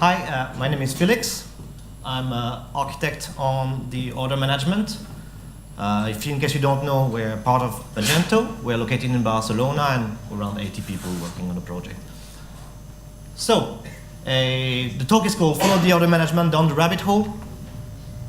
Hi, my name is Felix. I'm an architect on the order management. In case you don't know, we're part of Magento. We're located in Barcelona and around 80 people working on the project. So, the talk is called Follow the Order Management Down the Rabbit Hole.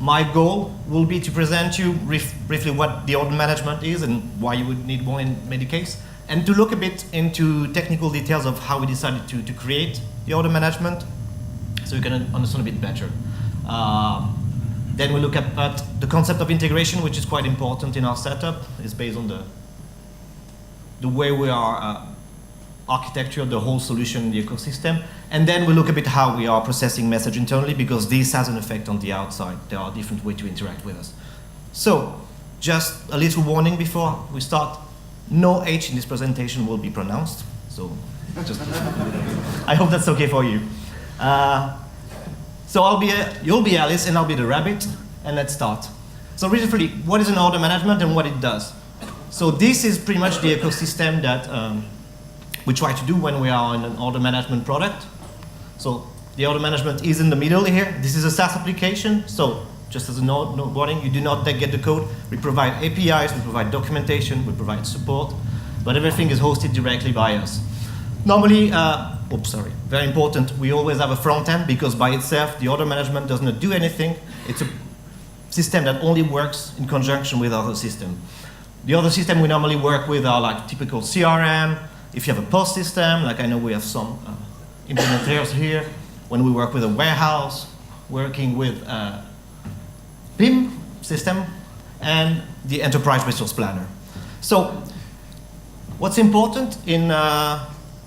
My goal will be to present you briefly what the order management is and why you would need one in many cases, and to look a bit into technical details of how we decided to create the order management, so you can understand a bit better. Then we look at the concept of integration, which is quite important in our setup. It's based on the way we are architecture, the whole solution, the ecosystem. And then we look a bit how we are processing message internally, because this has an effect on the outside. There are different ways to interact with us. So, just a little warning before we start. No H in this presentation will be pronounced. So, just I hope that's okay for you. So you'll be Alice and I'll be the rabbit, and let's start. So briefly, what is an order management and what it does? So this is pretty much the ecosystem that we try to do when we are in an order management product. So the order management is in the middle here. This is a SaaS application, so just as a note warning, you do not get the code. We provide APIs, we provide documentation, we provide support, but everything is hosted directly by us. Normally, very important, we always have a front end, because by itself, the order management does not do anything. It's a system that only works in conjunction with other systems. The other system we normally work with are like typical CRM. If you have a POS system, like I know we have some implementers here. When we work with a warehouse, working with a PIM system, and the enterprise resource planner. So, what's important in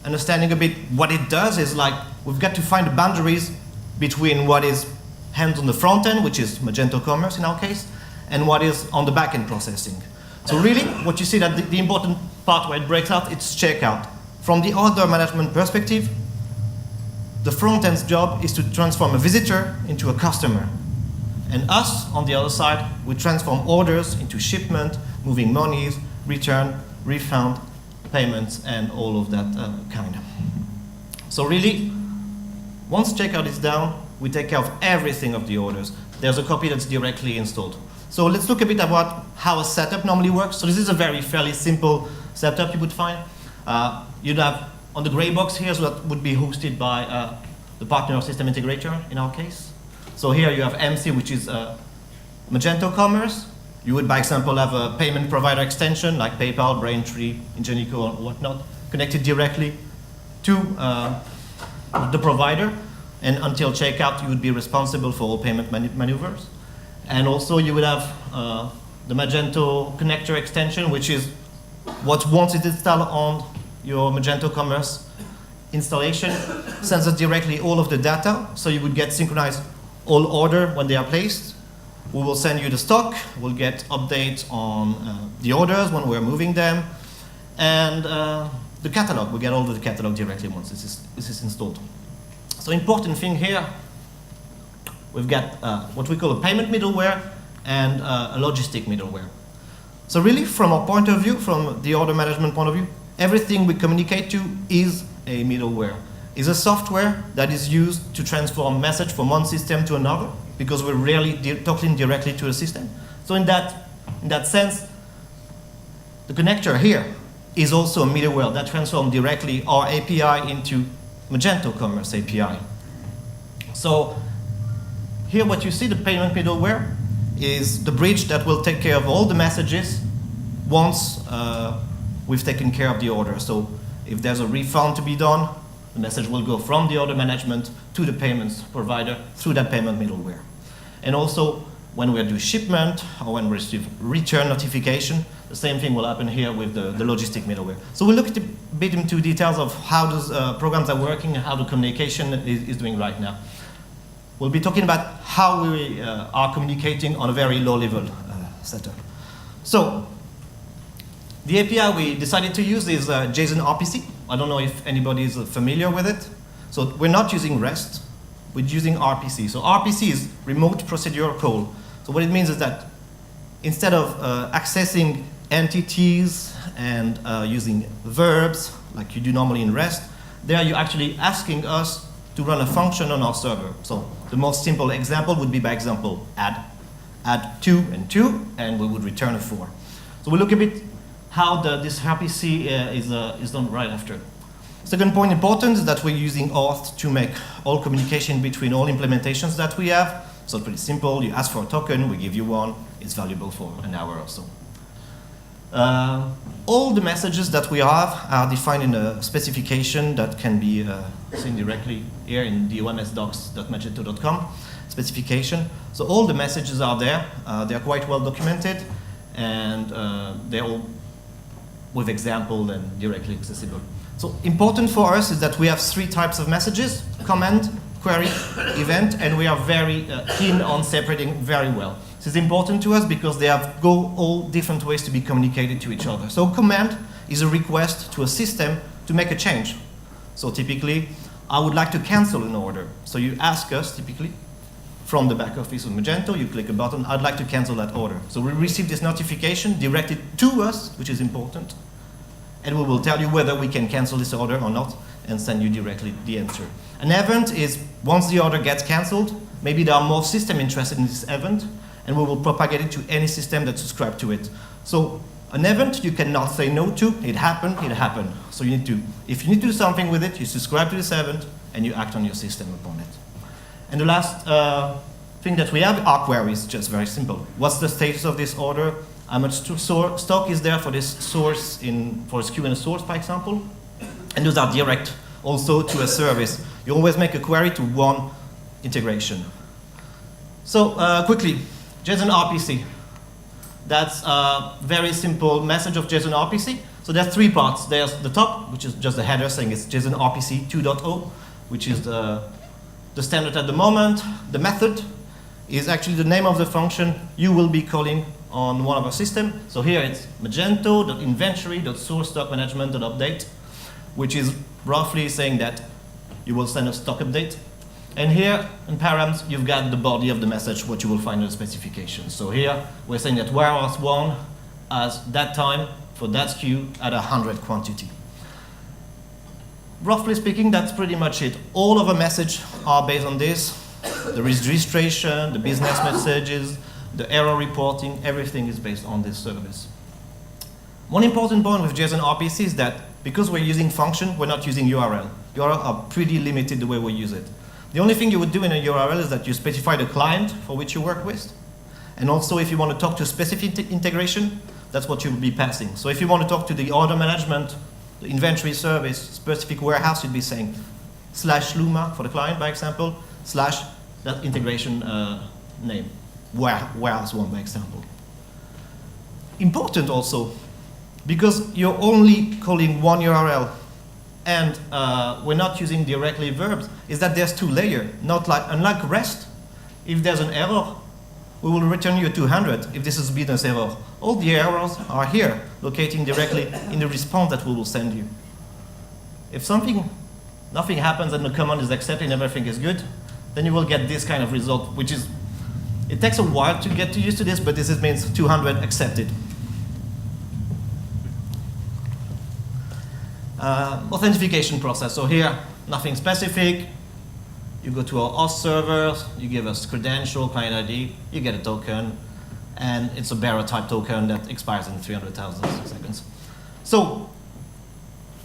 understanding a bit what it does is, like, we've got to find the boundaries between what is hands on the front end, which is Magento Commerce in our case, and what is on the back end processing. So really, what you see that the important part where it breaks out, it's checkout. From the order management perspective, the front end's job is to transform a visitor into a customer. And us, on the other side, we transform orders into shipment, moving monies, return, refund, payments, and all of that kind. So really, once checkout is down, we take care of everything of the orders. There's a copy that's directly installed. So let's look a bit about how a setup normally works. So this is a fairly simple setup you would find. You'd have on the gray box here, so that would be hosted by the partner system integrator in our case. So here you have MC, which is Magento Commerce. You would, by example, have a payment provider extension like PayPal, Braintree, Ingenico, or whatnot, connected directly to the provider. And until checkout, you would be responsible for all payment maneuvers. And also, you would have the Magento connector extension, which is what, once it's installed on your Magento Commerce installation, sends us directly all of the data. So you would get synchronized all order when they are placed. We will send you the stock. We'll get updates on the orders when we're moving them. And the catalog. We get all of the catalog directly once this is installed. So important thing here, we've got what we call a payment middleware and a logistic middleware. So really, from our point of view, from the order management point of view, everything we communicate to is a middleware. It's a software that is used to transform message from one system to another, because we're really talking directly to the system. So in that sense, the connector here is also a middleware that transforms directly our API into Magento Commerce API. So here what you see, the payment middleware, is the bridge that will take care of all the messages once we've taken care of the order. So if there's a refund to be done, the message will go from the order management to the payments provider through that payment middleware. And also, when we do shipment or when we receive return notification, the same thing will happen here with the logistic middleware. So we'll look a bit into details of how those programs are working and how the communication is doing right now. We'll be talking about how we are communicating on a very low level setup. So the API we decided to use is JSON-RPC. I don't know if anybody is familiar with it. So we're not using REST, we're using RPC. So RPC is remote procedure call. So what it means is that instead of accessing entities and using verbs like you do normally in REST, there you're actually asking us to run a function on our server. So the most simple example would be, by example, add 2 and 2, and we would return a 4. So we'll look a bit how this RPC is done right after. Second point important is that we're using auth to make all communication between all implementations that we have. So it's pretty simple. You ask for a token, we give you one. It's valuable for an hour or so. All the messages that we have are defined in a specification that can be seen directly here in the omsdocs.magento.com specification. So all the messages are there. They're quite well documented, and they're all with example and directly accessible. So important for us is that we have 3 types of messages: command, query, event, and we are very keen on separating very well. This is important to us because they go all different ways to be communicated to each other. So command is a request to a system to make a change. So typically, I would like to cancel an order. So you ask us, typically, from the back office of Magento, you click a button, I'd like to cancel that order. So we receive this notification directed to us, which is important, and we will tell you whether we can cancel this order or not, and send you directly the answer. An event is, once the order gets canceled, maybe there are more systems interested in this event, and we will propagate it to any system that subscribes to it. So an event you cannot say no to. It happened, it happened. So you need to, if you need to do something with it, you subscribe to this event, and you act on your system upon it. And the last thing that we have are queries, just very simple. What's the status of this order? How much stock is there for this source, for SKU and a source, for example? And those are direct also to a service. You always make a query to one integration. So quickly, JSON-RPC. That's a very simple message of JSON-RPC. So there's 3 parts. There's the top, which is just the header saying it's JSON-RPC 2.0, which is the standard at the moment. The method is actually the name of the function you will be calling on one of our systems. So here it's magento.inventory.source.stock-management.update, which is roughly saying that you will send a stock update. And here in params, you've got the body of the message, what you will find in the specification. So here we're saying that warehouse 1 has that time for that SKU at 100 quantity. Roughly speaking, that's pretty much it. All of our messages are based on this. The registration, the business messages, the error reporting, everything is based on this service. One important point with JSON-RPC is that because we're using function, we're not using URL. URL are pretty limited the way we use it. The only thing you would do in a URL is that you specify the client for which you work with. And also if you want to talk to a specific integration, that's what you'll be passing. So if you want to talk to the order management, the inventory service, specific warehouse, you'd be saying /luma for the client, by example, / that integration name, warehouse 1, by example. Important also, because you're only calling one URL and we're not using directly verbs, is that there's 2 layers. Unlike REST, if there's an error, we will return you 200 if this is a business error. All the errors are here, locating directly in the response that we will send you. If nothing happens and the command is accepted and everything is good, then you will get this kind of result, which is, it takes a while to get used to this, but this means 200 accepted. Authentication process. So here, nothing specific. You go to our auth server, you give us credential, client ID, you get a token, and it's a bearer type token that expires in 300,000 seconds. So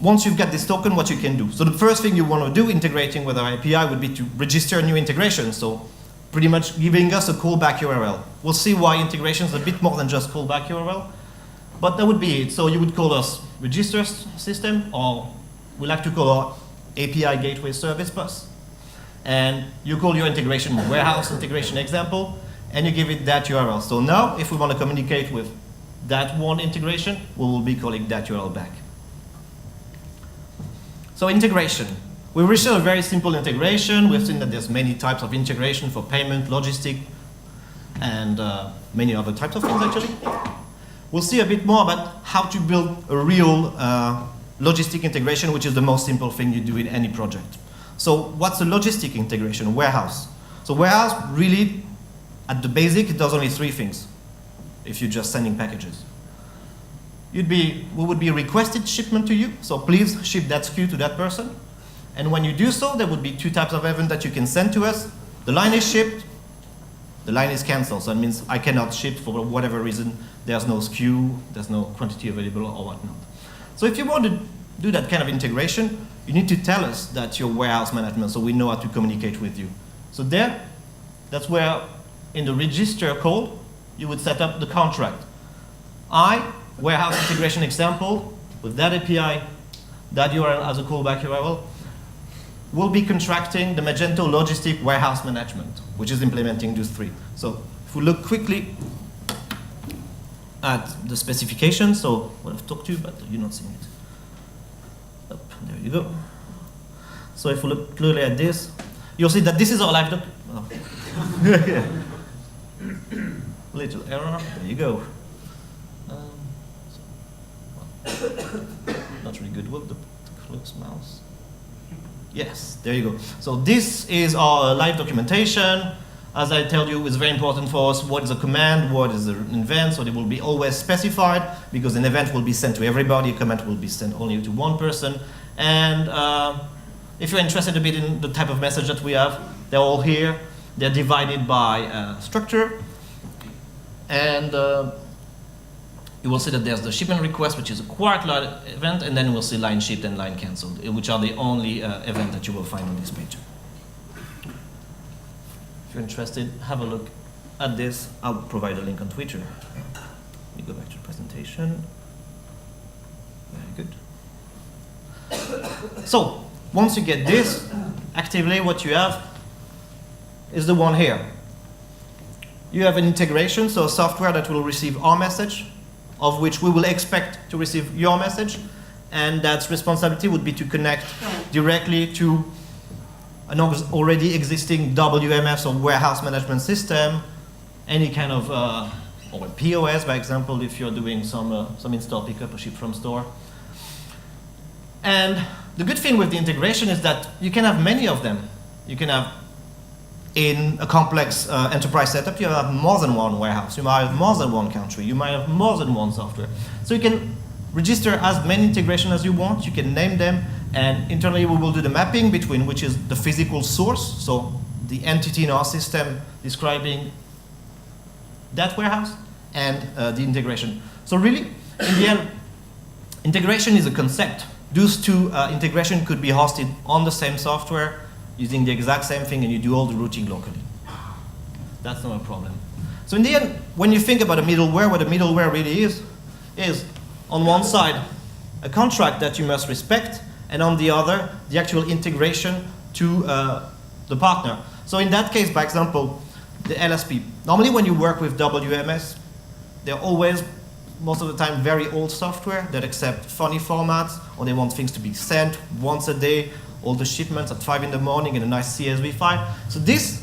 once you've got this token, what you can do. So the first thing you want to do integrating with our API would be to register a new integration. So pretty much giving us a callback URL. We'll see why integration is a bit more than just callback URL. But that would be it. So you would call us register system, or we like to call our API gateway service bus. And you call your integration warehouse integration example, and you give it that URL. So now, if we want to communicate with that one integration, we will be calling that URL back. So integration. We reached a very simple integration. We've seen that there's many types of integration for payment, logistic, and many other types of things actually. We'll see a bit more about how to build a real logistic integration, which is the most simple thing you do in any project. So what's a logistic integration? Warehouse. So warehouse really, at the basic, it does only 3 things if you're just sending packages. We would be requested shipment to you, so please ship that SKU to that person. And when you do so, there would be two types of event that you can send to us. The line is shipped, the line is cancelled. So it means I cannot ship for whatever reason. There's no SKU, there's no quantity available or whatnot. So if you want to do that kind of integration, you need to tell us that you're warehouse management so we know how to communicate with you. So that's where in the register call, you would set up the contract. Warehouse integration example, with that API, that URL as a callback URL, will be contracting the Magento logistic warehouse management, which is implementing those three. So if we look quickly at the specification, so what I've talked to you, but you're not seeing it. Up, there you go. So if we look clearly at this, you'll see that this is our live doc. Oh. Little error, there you go. Not really good with the close mouse. Yes, there you go. So this is our live documentation. As I tell you, it's very important for us what is a command, what is an event, so they will be always specified because an event will be sent to everybody, a command will be sent only to one person. And if you're interested a bit in the type of message that we have, they're all here. They're divided by structure. And you will see that there's the shipment request, which is a quite large event, and then we'll see line shipped and line canceled, which are the only event that you will find on this page. If you're interested, have a look at this. I'll provide a link on Twitter. Let me go back to the presentation. Very good. So, once you get this, actively what you have is the one here. You have an integration, so a software that will receive our message, of which we will expect to receive your message, and that responsibility would be to connect directly to an already existing WMS or warehouse management system, any kind of, or a POS, by example, if you're doing some in-store pickup or ship from store. And the good thing with the integration is that you can have many of them. You can have, in a complex enterprise setup, you have more than one warehouse. You might have more than one country. You might have more than one software. So you can register as many integrations as you want. You can name them. And internally, we will do the mapping between which is the physical source, so the entity in our system describing that warehouse, and the integration. So really, in the end, integration is a concept. Those two integration could be hosted on the same software, using the exact same thing, and you do all the routing locally. That's not a problem. So in the end, when you think about a middleware, what a middleware really is on one side, a contract that you must respect, and on the other, the actual integration to the partner. So in that case, by example, the LSP. Normally when you work with WMS, they're always, most of the time, very old software that accept funny formats, or they want things to be sent once a day, all the shipments at 5 in the morning in a nice CSV file. So this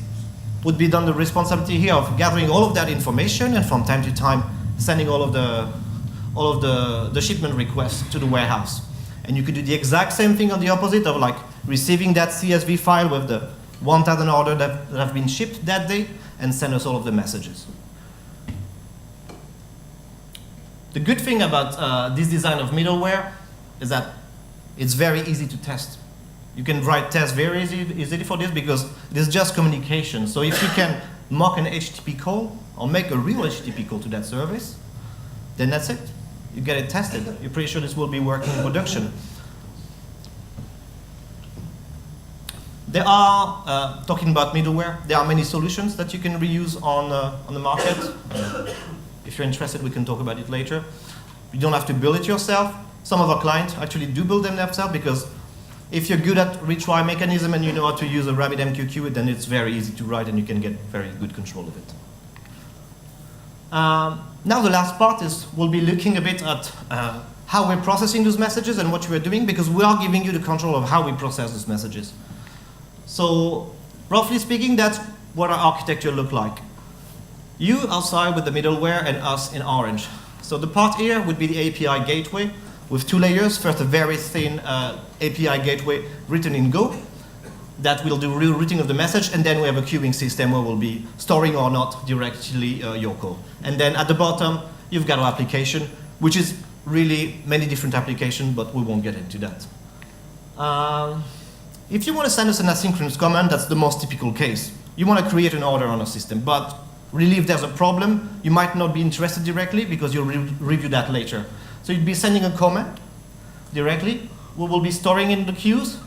would be done the responsibility here of gathering all of that information and from time to time sending all of the shipment requests to the warehouse. And you could do the exact same thing on the opposite of like receiving that CSV file with the 1,000 orders that have been shipped that day and send us all of the messages. The good thing about this design of middleware is that it's very easy to test. You can write tests very easily for this because it is just communication. So if you can mock an HTTP call or make a real HTTP call to that service, then that's it. You get it tested. You're pretty sure this will be working in production. There are, talking about middleware, there are many solutions that you can reuse on the market. If you're interested, we can talk about it later. You don't have to build it yourself. Some of our clients actually do build them themselves because if you're good at retry mechanism and you know how to use a RabbitMQQ, then it's very easy to write and you can get very good control of it. Now the last part is we'll be looking a bit at how we're processing those messages and what we're doing because we are giving you the control of how we process those messages. So roughly speaking, that's what our architecture look like. You outside with the middleware and us in orange. So the part here would be the API gateway with two layers. First, a very thin API gateway written in Go that will do real routing of the message, and then we have a queuing system where we'll be storing or not directly your call. And then at the bottom, you've got our application, which is really many different applications, but we won't get into that. If you want to send us an asynchronous command, that's the most typical case. You want to create an order on a system, but really if there's a problem, you might not be interested directly because you'll review that later. So you'd be sending a comment directly. We will be storing in the queues,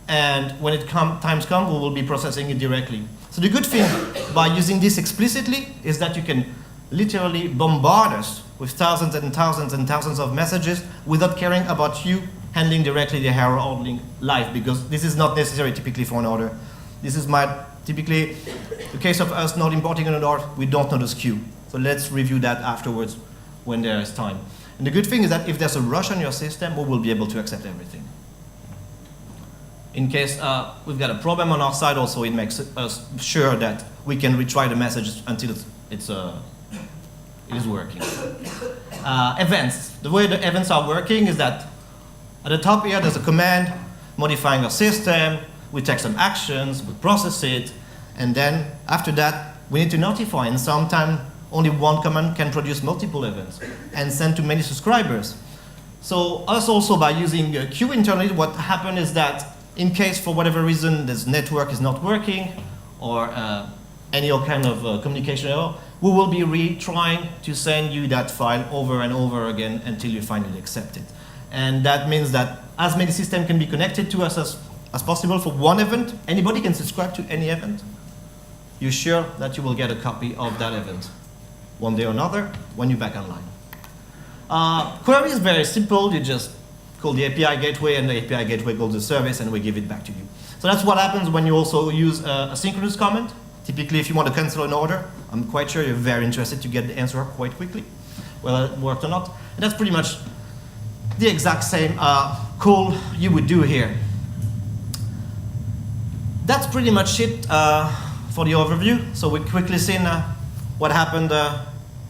and when it times come, we will be processing it directly. So the good thing by using this explicitly is that you can literally bombard us with thousands and thousands and thousands of messages without caring about you handling directly the error handling live, because this is not necessary typically for an order. This is typically the case of us not importing an order, we don't know the SKU. So let's review that afterwards when there is time. And the good thing is that if there's a rush on your system, we will be able to accept everything. In case we've got a problem on our side also, it makes us sure that we can retry the message until it is working. Events. The way the events are working is that at the top here, there's a command modifying our system. We take some actions, we process it, and then after that, we need to notify. And sometimes only one command can produce multiple events and send to many subscribers. So us also by using a queue internally, what happened is that in case for whatever reason this network is not working or any kind of communication error, we will be retrying to send you that file over and over again until you finally accept it. And that means that as many systems can be connected to us as possible for one event. Anybody can subscribe to any event. You're sure that you will get a copy of that event one day or another when you're back online. Query is very simple. You just call the API gateway, and the API gateway calls the service, and we give it back to you. So that's what happens when you also use a synchronous comment. Typically, if you want to cancel an order, I'm quite sure you're very interested to get the answer quite quickly, whether it worked or not. And that's pretty much the exact same call you would do here. That's pretty much it for the overview. So we quickly seen what happened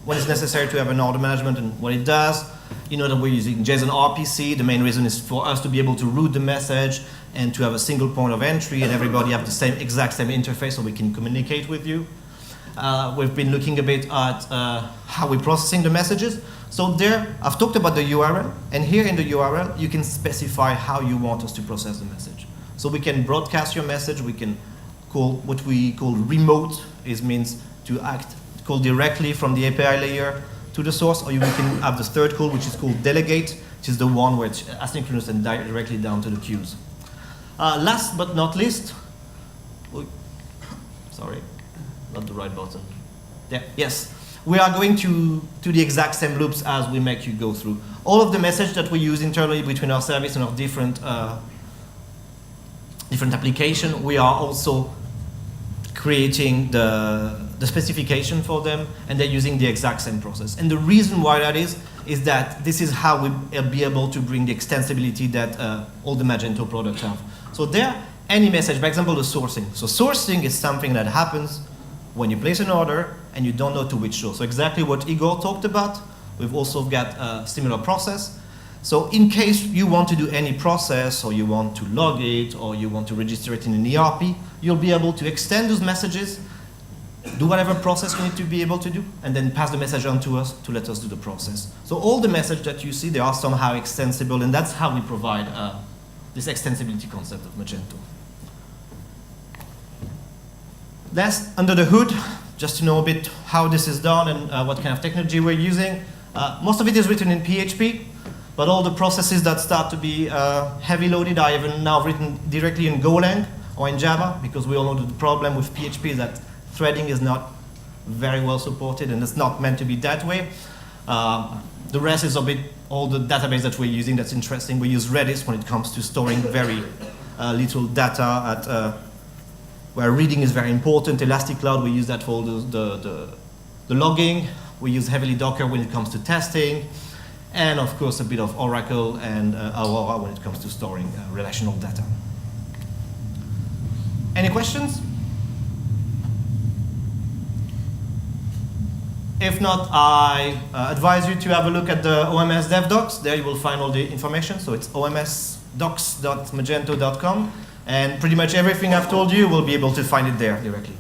when it's necessary to have an order management and what it does. You know that we're using JSON-RPC. The main reason is for us to be able to route the message and to have a single point of entry and everybody have the exact same interface so we can communicate with you. We've been looking a bit at how we're processing the messages. So there, I've talked about the URL, and here in the URL, you can specify how you want us to process the message. So we can broadcast your message, we can call what we call remote, means to call directly from the API layer to the source, or you can have the third call, which is called delegate, which is the one where it's asynchronous and directly down to the queues. Last but not least, sorry, not the right button. There, yes. We are going to the exact same loops as we make you go through. All of the message that we use internally between our service and our different application, we are also creating the specification for them, and they're using the exact same process. And the reason why that is that this is how we'll be able to bring the extensibility that all the Magento products have. So there, any message, for example, the sourcing. So sourcing is something that happens when you place an order and you don't know to which source. So exactly what Igor talked about, we've also got a similar process. So in case you want to do any process, or you want to log it, or you want to register it in an ERP, you'll be able to extend those messages, do whatever process you need to be able to do, and then pass the message on to us to let us do the process. So all the messages that you see, they are somehow extensible, and that's how we provide this extensibility concept of Magento. That's under the hood, just to know a bit how this is done and what kind of technology we're using. Most of it is written in PHP, but all the processes that start to be heavy loaded are even now written directly in Golang or in Java, because we all know the problem with PHP is that threading is not very well supported, and it's not meant to be that way. The rest is a bit all the database that we're using that's interesting. We use Redis when it comes to storing very little data at where reading is very important. Elastic Cloud, we use that for the logging. We use heavily Docker when it comes to testing. And of course, a bit of Oracle and Aurora when it comes to storing relational data. Any questions? If not, I advise you to have a look at the OMS dev docs. There you will find all the information. So it's omsdocs.magento.com. And pretty much everything I've told you, will be able to find it there directly.